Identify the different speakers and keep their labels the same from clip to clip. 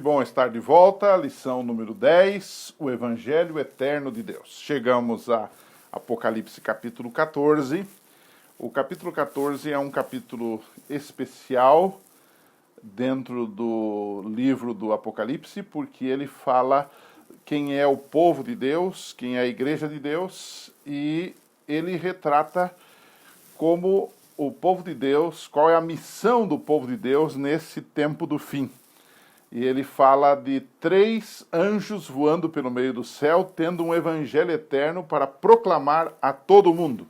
Speaker 1: Que bom estar de volta, lição número 10, o Evangelho Eterno de Deus. Chegamos a Apocalipse capítulo 14. O capítulo 14 é um capítulo especial dentro do livro do Apocalipse, porque ele fala quem é o povo de Deus, quem é a igreja de Deus, e ele retrata como o povo de Deus, qual é a missão do povo de Deus nesse tempo do fim. E ele fala de 3 anjos voando pelo meio do céu, tendo um evangelho eterno para proclamar a todo mundo.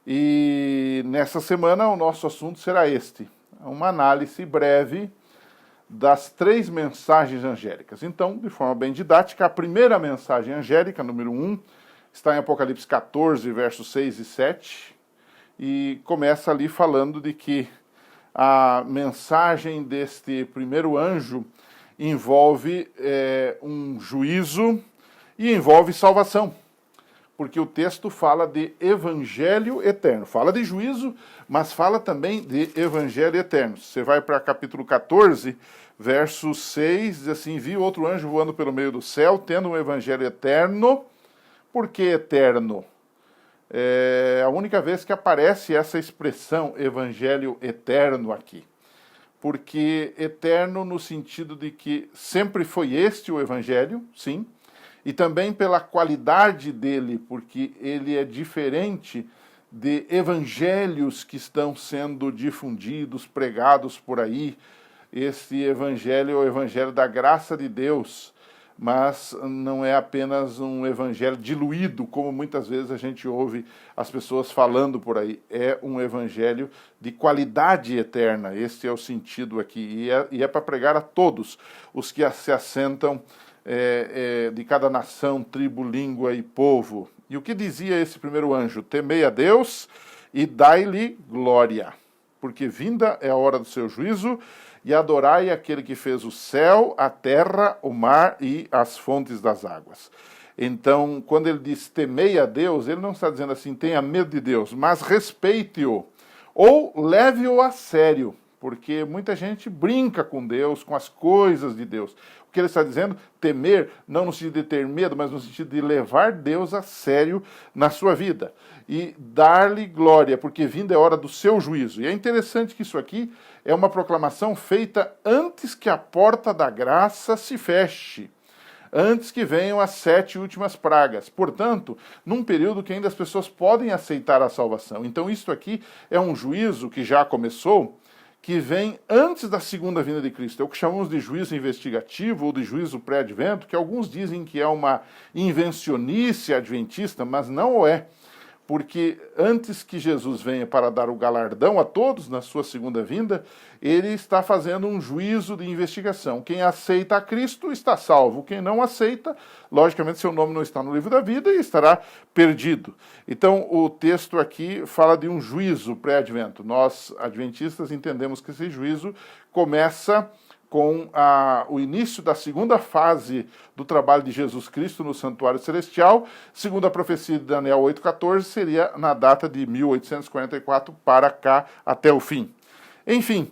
Speaker 1: E nessa semana o nosso assunto será este, uma análise breve das 3 mensagens angélicas. Então, de forma bem didática, a primeira mensagem angélica, número 1, está em Apocalipse 14, versos 6 e 7, e começa ali falando de que a mensagem deste primeiro anjo envolve um juízo e envolve salvação, porque o texto fala de evangelho eterno. Fala de juízo, mas fala também de evangelho eterno. Você vai para capítulo 14, verso 6, diz assim: vi outro anjo voando pelo meio do céu, tendo um evangelho eterno. Por que eterno? É a única vez que aparece essa expressão evangelho eterno aqui. Porque eterno no sentido de que sempre foi este o evangelho, sim, e também pela qualidade dele, porque ele é diferente de evangelhos que estão sendo difundidos, pregados por aí. Esse evangelho é o evangelho da graça de Deus, mas não é apenas um evangelho diluído, como muitas vezes a gente ouve as pessoas falando por aí. É um evangelho de qualidade eterna, esse é o sentido aqui, e é para pregar a todos os que se assentam de cada nação, tribo, língua e povo. E o que dizia esse primeiro anjo? Temei a Deus e dai-lhe glória, porque vinda é a hora do seu juízo, e adorai aquele que fez o céu, a terra, o mar e as fontes das águas. Então, quando ele diz temei a Deus, ele não está dizendo assim, tenha medo de Deus, mas respeite-o, ou leve-o a sério, porque muita gente brinca com Deus, com as coisas de Deus. O que ele está dizendo, temer, não no sentido de ter medo, mas no sentido de levar Deus a sério na sua vida. E dar-lhe glória, porque vinda é a hora do seu juízo. E é interessante que isso aqui é uma proclamação feita antes que a porta da graça se feche, antes que venham as 7 últimas pragas. Portanto, num período que ainda as pessoas podem aceitar a salvação. Então isso aqui é um juízo que já começou, que vem antes da segunda vinda de Cristo. É o que chamamos de juízo investigativo ou de juízo pré-advento, que alguns dizem que é uma invencionice adventista, mas não o é. Porque antes que Jesus venha para dar o galardão a todos na sua segunda vinda, ele está fazendo um juízo de investigação. Quem aceita a Cristo está salvo. Quem não aceita, logicamente seu nome não está no livro da vida e estará perdido. Então o texto aqui fala de um juízo pré-advento. Nós, adventistas, entendemos que esse juízo começa com o início da segunda fase do trabalho de Jesus Cristo no santuário celestial. Segundo a profecia de Daniel 8,14, seria na data de 1844 para cá até o fim. Enfim,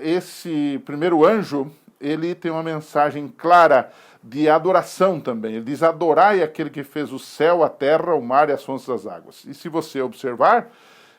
Speaker 1: esse primeiro anjo, ele tem uma mensagem clara de adoração também. Ele diz, adorai aquele que fez o céu, a terra, o mar e as fontes das águas. E se você observar,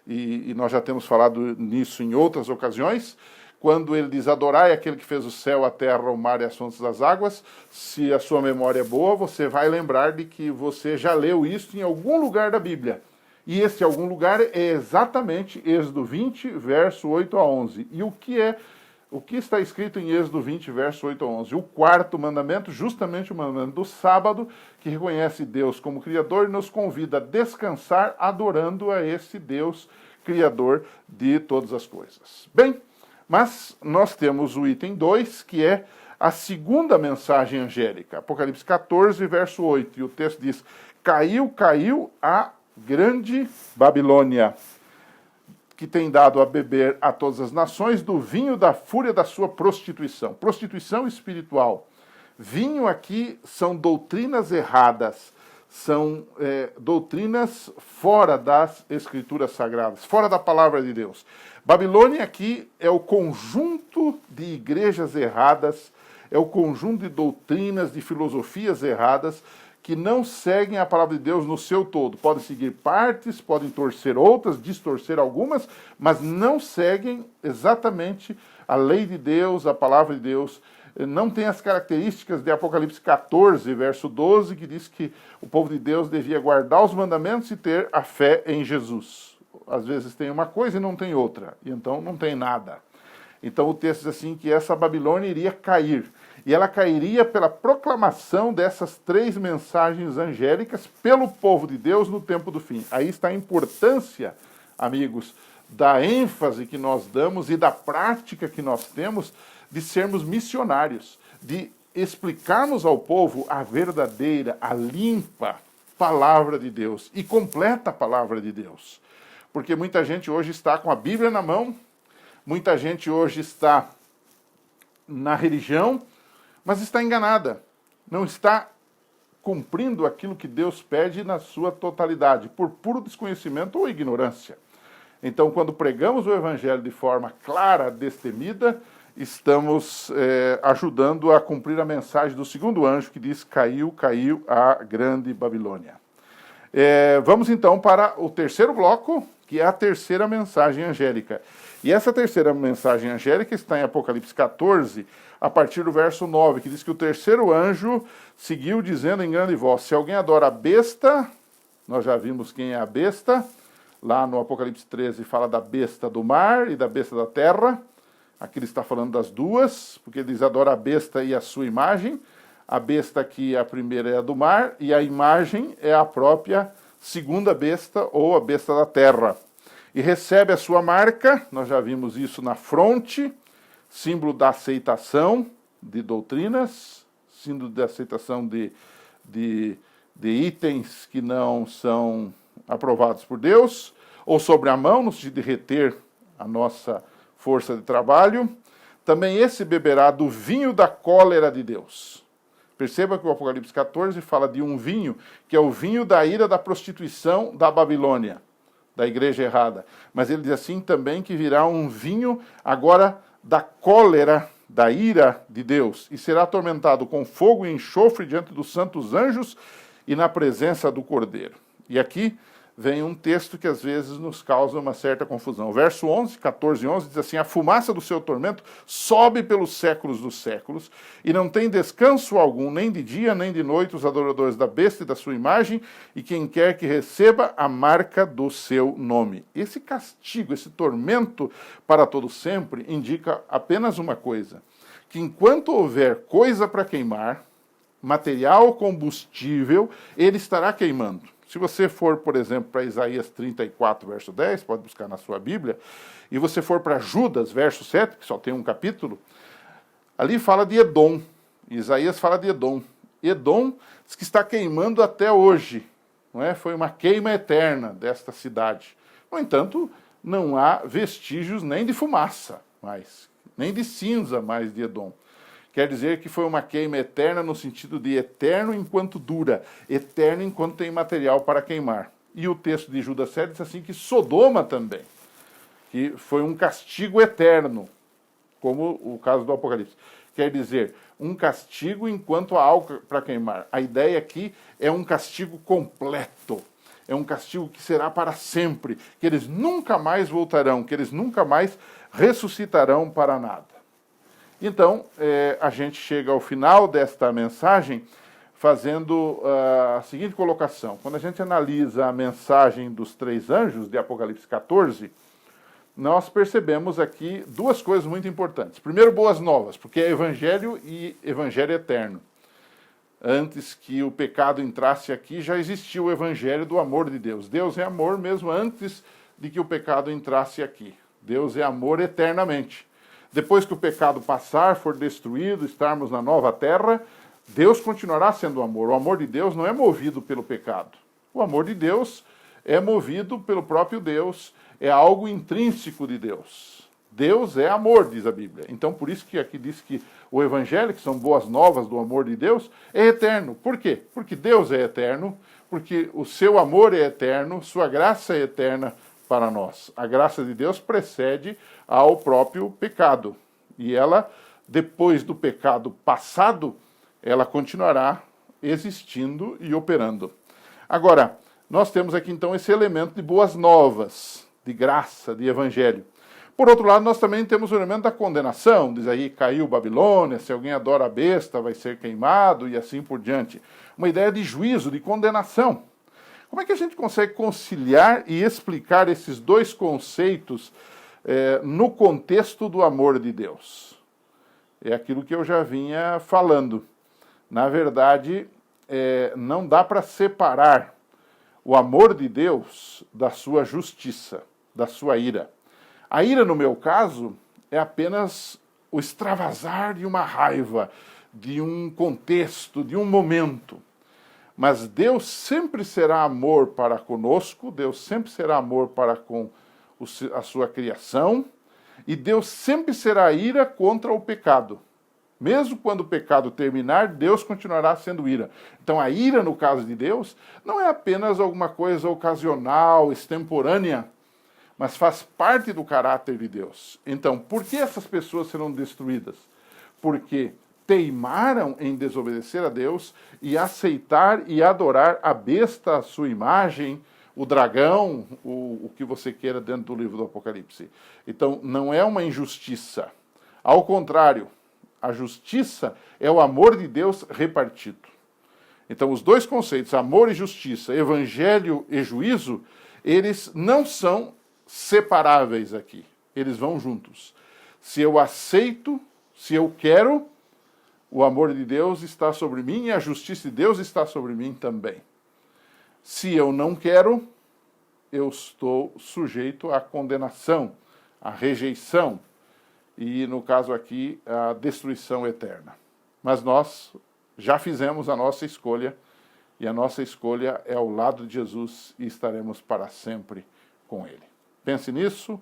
Speaker 1: e nós já temos falado nisso em outras ocasiões, quando ele diz adorai aquele que fez o céu, a terra, o mar e as fontes das águas, se a sua memória é boa, você vai lembrar de que você já leu isso em algum lugar da Bíblia. E esse algum lugar é exatamente Êxodo 20, verso 8 a 11. E o que está escrito em Êxodo 20, verso 8 a 11? O 4º mandamento, justamente o mandamento do sábado, que reconhece Deus como Criador e nos convida a descansar adorando a esse Deus Criador de todas as coisas. Bem, mas nós temos o item 2, que é a segunda mensagem angélica. Apocalipse 14, verso 8. E o texto diz, caiu a grande Babilônia, que tem dado a beber a todas as nações do vinho da fúria da sua prostituição. Prostituição espiritual. Vinho aqui são doutrinas erradas, são doutrinas fora das escrituras sagradas, fora da palavra de Deus. Babilônia aqui é o conjunto de igrejas erradas é o conjunto de doutrinas, de filosofias erradas que não seguem a palavra de Deus no seu todo. Podem seguir partes, podem torcer outras, distorcer algumas, mas não seguem exatamente a lei de Deus, a palavra de Deus. Não tem as características de Apocalipse 14, verso 12, que diz que o povo de Deus devia guardar os mandamentos e ter a fé em Jesus. Às vezes tem uma coisa e não tem outra, e então não tem nada. Então o texto diz assim que essa Babilônia iria cair. E ela cairia pela proclamação dessas 3 mensagens angélicas pelo povo de Deus no tempo do fim. Aí está a importância, amigos, da ênfase que nós damos e da prática que nós temos de sermos missionários, de explicarmos ao povo a verdadeira, a limpa palavra de Deus e completa palavra de Deus. Porque muita gente hoje está com a Bíblia na mão, muita gente hoje está na religião, mas está enganada, não está cumprindo aquilo que Deus pede na sua totalidade, por puro desconhecimento ou ignorância. Então, quando pregamos o Evangelho de forma clara, destemida, estamos ajudando a cumprir a mensagem do segundo anjo que diz: caiu, caiu a grande Babilônia. Vamos então para o terceiro bloco, que é a terceira mensagem angélica. E essa terceira mensagem angélica está em Apocalipse 14, a partir do verso 9, que diz que o terceiro anjo seguiu dizendo em grande voz: se alguém adora a besta, nós já vimos quem é a besta, lá no Apocalipse 13 fala da besta do mar e da besta da terra, aqui ele está falando das duas, porque ele diz: adora a besta e a sua imagem. A besta aqui, a primeira é a do mar, e a imagem é a própria segunda besta, ou a besta da terra. E recebe a sua marca, nós já vimos isso na fronte, símbolo da aceitação de doutrinas, símbolo da aceitação de itens que não são aprovados por Deus, ou sobre a mão, no sentido de reter a nossa força de trabalho. Também esse beberá do vinho da cólera de Deus. Perceba que o Apocalipse 14 fala de um vinho, que é o vinho da ira da prostituição da Babilônia, da igreja errada. Mas ele diz assim também que virá um vinho agora da cólera, da ira de Deus, e será atormentado com fogo e enxofre diante dos santos anjos e na presença do Cordeiro. E aqui vem um texto que às vezes nos causa uma certa confusão. O verso 11, 14 e 11 diz assim: a fumaça do seu tormento sobe pelos séculos dos séculos, e não tem descanso algum, nem de dia, nem de noite, os adoradores da besta e da sua imagem, e quem quer que receba a marca do seu nome. Esse castigo, esse tormento para todo sempre, indica apenas uma coisa: que enquanto houver coisa para queimar, material combustível, ele estará queimando. Se você for, por exemplo, para Isaías 34, verso 10, pode buscar na sua Bíblia, e você for para Judas, verso 7, que só tem um capítulo, ali fala de Edom. Isaías fala de Edom. Edom diz que está queimando até hoje. Não é? Foi uma queima eterna desta cidade. No entanto, não há vestígios nem de fumaça mais, nem de cinza mais de Edom. Quer dizer que foi uma queima eterna no sentido de eterno enquanto dura, eterno enquanto tem material para queimar. E o texto de Judas 7 diz assim que Sodoma também, que foi um castigo eterno, como o caso do Apocalipse. Quer dizer, um castigo enquanto há algo para queimar. A ideia aqui é um castigo completo. É um castigo que será para sempre, que eles nunca mais voltarão, que eles nunca mais ressuscitarão para nada. Então, a gente chega ao final desta mensagem fazendo a seguinte colocação. Quando a gente analisa a mensagem dos 3 anjos de Apocalipse 14, nós percebemos aqui 2 coisas muito importantes. Primeiro, boas novas, porque é evangelho e evangelho eterno. Antes que o pecado entrasse aqui, já existia o evangelho do amor de Deus. Deus é amor mesmo antes de que o pecado entrasse aqui. Deus é amor eternamente. Depois que o pecado passar, for destruído, estarmos na nova terra, Deus continuará sendo amor. O amor de Deus não é movido pelo pecado. O amor de Deus é movido pelo próprio Deus, é algo intrínseco de Deus. Deus é amor, diz a Bíblia. Então, por isso que aqui diz que o Evangelho, que são boas novas do amor de Deus, é eterno. Por quê? Porque Deus é eterno, porque o seu amor é eterno, sua graça é eterna para nós. A graça de Deus precede ao próprio pecado. E ela depois do pecado passado, ela continuará existindo e operando. Agora, nós temos aqui então esse elemento de boas novas, de graça, de evangelho. Por outro lado, nós também temos o elemento da condenação, diz aí, caiu Babilônia, se alguém adora a besta vai ser queimado e assim por diante. Uma ideia de juízo, de condenação. Como é que a gente consegue conciliar e explicar esses dois conceitos no contexto do amor de Deus? É aquilo que eu já vinha falando. Na verdade, não dá para separar o amor de Deus da sua justiça, da sua ira. A ira, no meu caso, é apenas o extravasar de uma raiva, de um contexto, de um momento. Mas Deus sempre será amor para conosco, Deus sempre será amor para com a sua criação, e Deus sempre será ira contra o pecado. Mesmo quando o pecado terminar, Deus continuará sendo ira. Então a ira, no caso de Deus, não é apenas alguma coisa ocasional, extemporânea, mas faz parte do caráter de Deus. Então, por que essas pessoas serão destruídas? Porque teimaram em desobedecer a Deus e aceitar e adorar a besta, a sua imagem, o dragão, o que você queira dentro do livro do Apocalipse. Então, não é uma injustiça. Ao contrário, a justiça é o amor de Deus repartido. Então, os dois conceitos, amor e justiça, evangelho e juízo, eles não são separáveis aqui. Eles vão juntos. Se eu aceito, se eu quero, o amor de Deus está sobre mim e a justiça de Deus está sobre mim também. Se eu não quero, eu estou sujeito à condenação, à rejeição e, no caso aqui, à destruição eterna. Mas nós já fizemos a nossa escolha e a nossa escolha é ao lado de Jesus e estaremos para sempre com Ele. Pense nisso,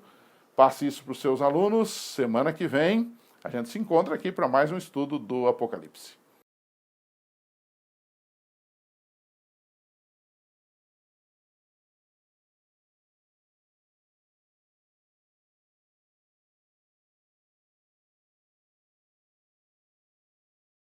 Speaker 1: passe isso para os seus alunos. Semana que vem a gente se encontra aqui para mais um estudo do Apocalipse.